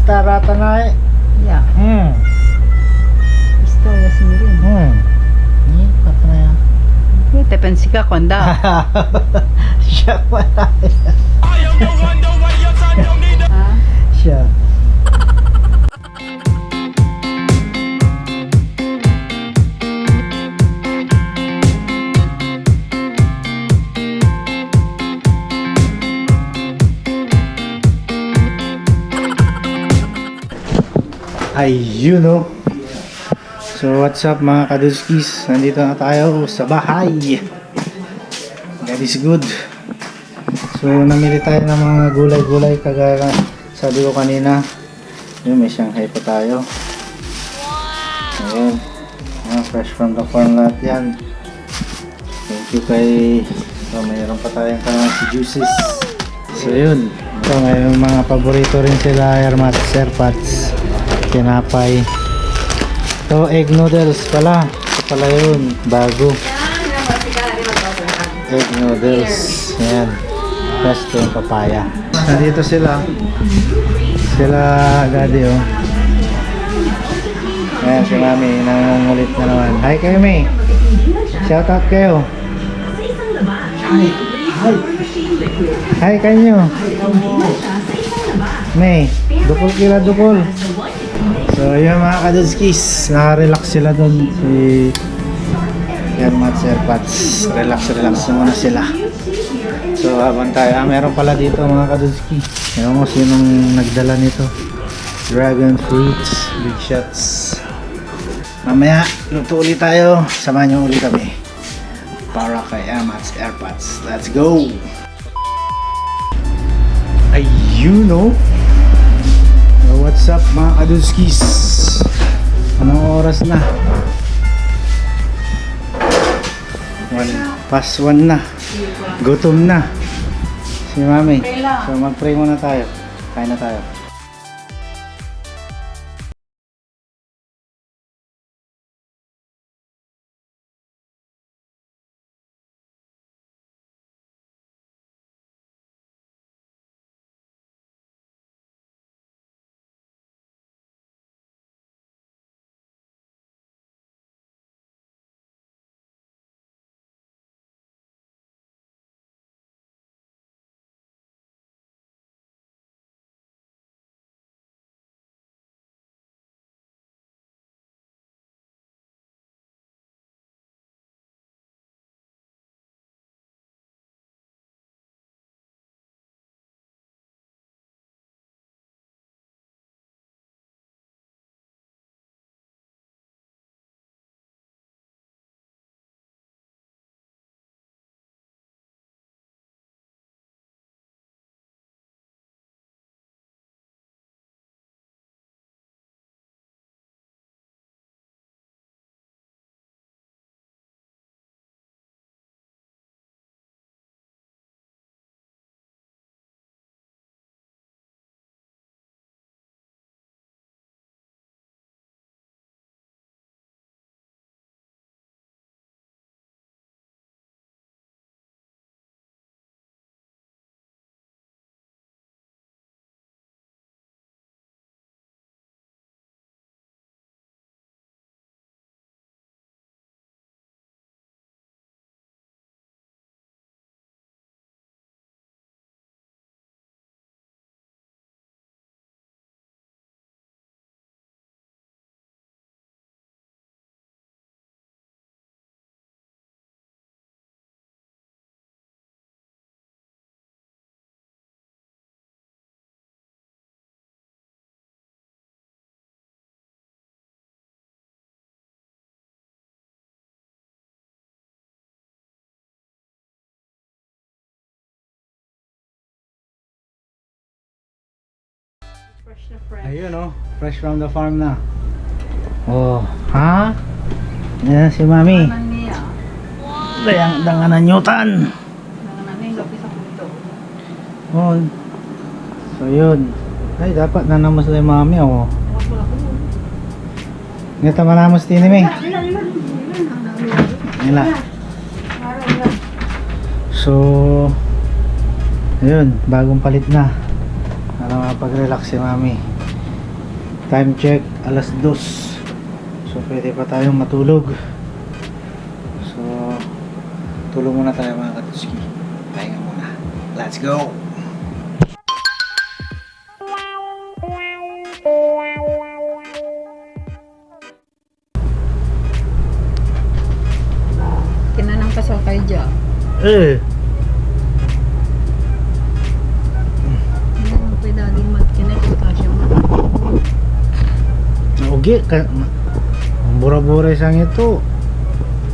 rata na eh. Ya, historia sendiri. Ini patna ya. Te pensé que cuando Siya wala. Siya. Ayun no. So what's up mga kaduskis, nandito na tayo sa bahay. God is good. So namili tayo ng mga gulay-gulay kagaya sabi ko kanina. Yun, may Shanghai pa tayo. Ayun, fresh from the farm lahat yan. Thank you kay mayroon pa tayong si juices. So yun, ito may mga paborito rin sila, Airpods, tinapay. Ito egg noodles pala. Ito pala yun, bago. Egg noodles. Yan. Plus ito yung papaya. Nandito sila. Sila daddy oh. Ayan si mami, nangungulit na naman. Hi kayo May. Shout out kayo. Hi. Hi. Hi kanyo. May, dukol kila dukol. So yun mga kadudskis, naka-relax sila dun. Si Airpods, relax muna sila. So habang tayo, meron pala dito mga kadudski. Ewan ko sinong nagdala nito. Dragon fruits, big shots. Mamaya, luto ulit tayo. Samahan nyo ulit kami para kay Airpods. Let's go! Ayun no. What's up mga kadudskis? Anong oras na? 1:01 na. Gutom na si mami. So mag-pray muna tayo. Kain na tayo. Ayun oh, fresh from the farm na. Oh, ha? Yan si mami. Dayang danganan nyutan. Oh. So yun. Ay dapat nanamos na yung mami oh. Ngita manamos din ni nila. So ayun, bagong palit na para makapag-relax si mami. Time check, alas 2. So pwede pa tayong matulog. So tulog muna tayo mga katuski. Pahinga muna. Let's go! Kinanang kasal kayo dyan. Ano pa daling magkinakita siya mo. Ugi ka bura-bura isang ito.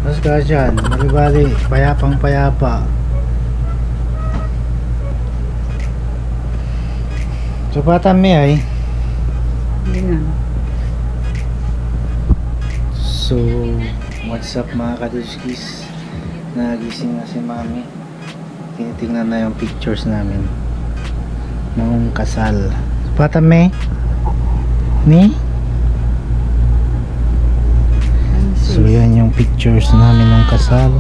Tapos ka dyan, maribali, payapang payapa. So patami ay. Hindi nga. So what's up mga kaduskis? Nagising na si mami. Tinitingnan na yung pictures namin noong kasal. Patami ni? So yan yung pictures namin nung kasal.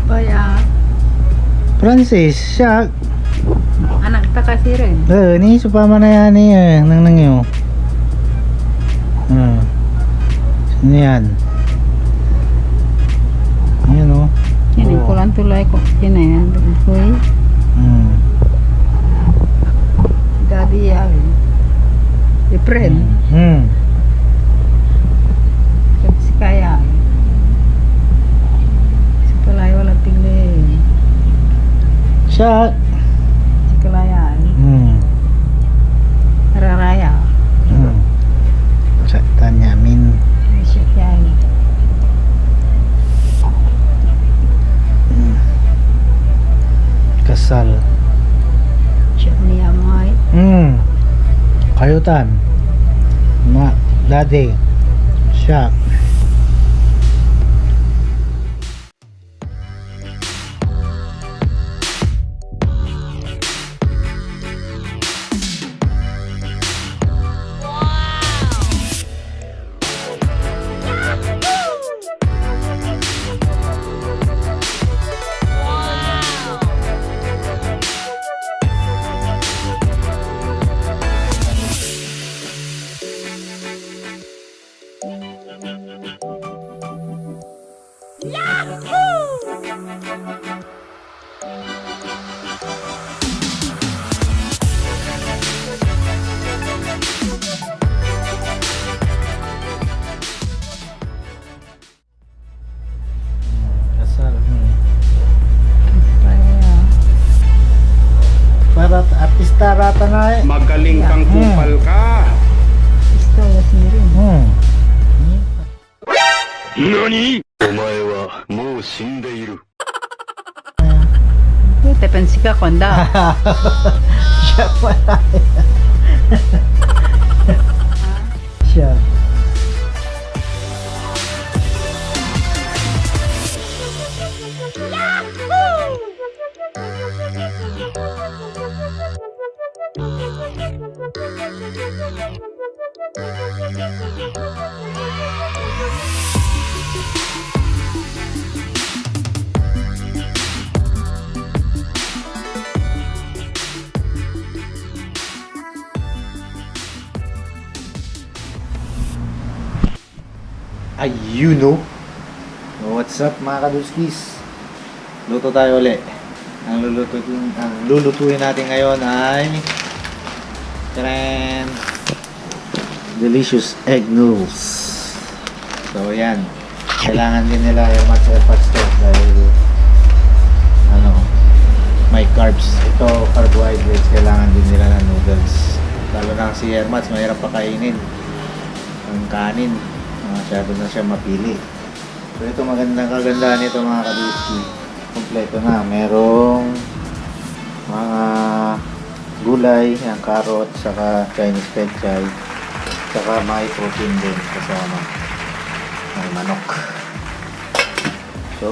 Baya. Francis, siya. Anak ta kasi rin. Ni supama na yan nang nangyo. Sino yan? Yan o. Yan yung kulang tulay ko. Yan na yan. Uy. Daddy yan. Di friend. Si Kaya. Si Kalay walang tingin. Siya. Si Kalaya. Raraya. Sa Tanyamin. Si Kaya. Kasal. Siya niya mga Kayutan. Daddy. Siya. Kasal. Kaya. Para artista rata na eh. Magaling kang kupal ka. Istola sendiri. Nani? Tepensi ka konda. Siya pala. Siya. Ayun no. What's up mga kaduskis? Luto tayo uli. Ang lulutuin natin ngayon ay taran, delicious egg noodles. So yan. Kailangan din nila yung matcha pasta dahil may carbs. Ito carbohydrates, kailangan din nila ng noodles. Lalo na si Hermats, mahirap pakainin ang kanin. Masyado na siya mapili. So ito kagandahan nito mga kaduski. Kompleto na. Merong mga gulay, ang carrot, saka Chinese pechay, saka may protein din kasama. May manok. So,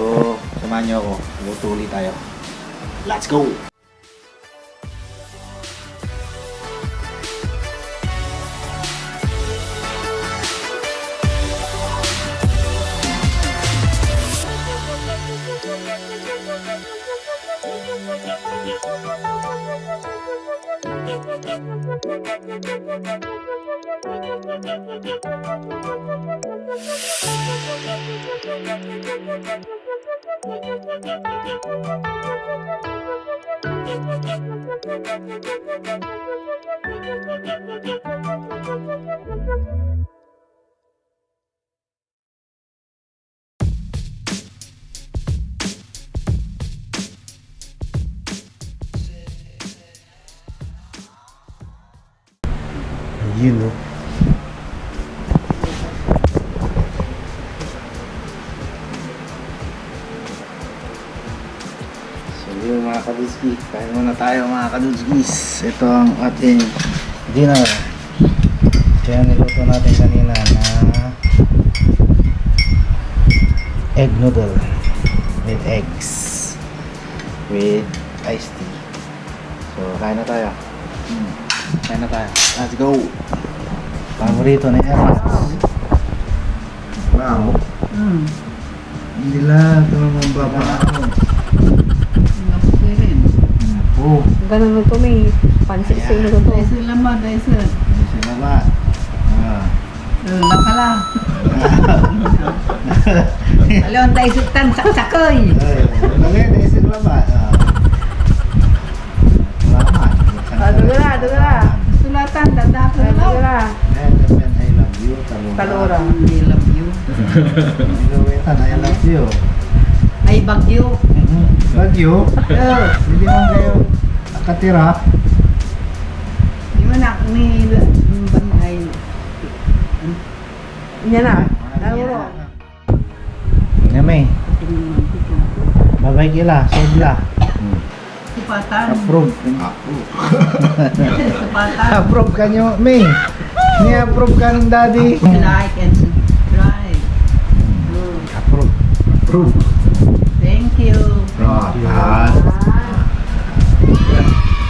samahan nyo ako. Luto ulit tayo. Let's go! Thank you. Yun o. So yun mga kadudski, kain muna tayo mga kadudskis. Ito ang ating dinner. Kaya niluto natin kanina na egg noodle with eggs with iced tea. So kain na tayo. Kain na tayo. Let's go! Paborito ni Ernest. Wow! Hindi lang. Ito naman babaon. Ngaputi rin. Oh! Ganun mo ito, may pansit sa inyo to. Dahil sila ma, dahil sila. Hindi sila ba? Ah. Lakala. Alon, dahil sultan, saksakoy. Ay, lagay na isip ba ba? Salamat. Dugala. Sulatan, dadako na lang. Dugala. Elephant, I love you. Talura. I love you. Elephant, I love you. Ay, bagyo. Bagyo? Hindi man kayo nakatira. Di mo na, ni banay. Yan na. Talura. Ngame, babay kila, sobla. Supatan. Approve. Supatan. Approve ka nyo, May. Ni-approve ka ng daddy. Like and subscribe. Approve. Approve. Thank you.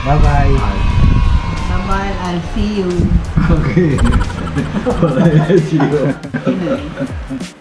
Bye-bye. Bye-bye. I'll see you. Okay. See you. Anyway.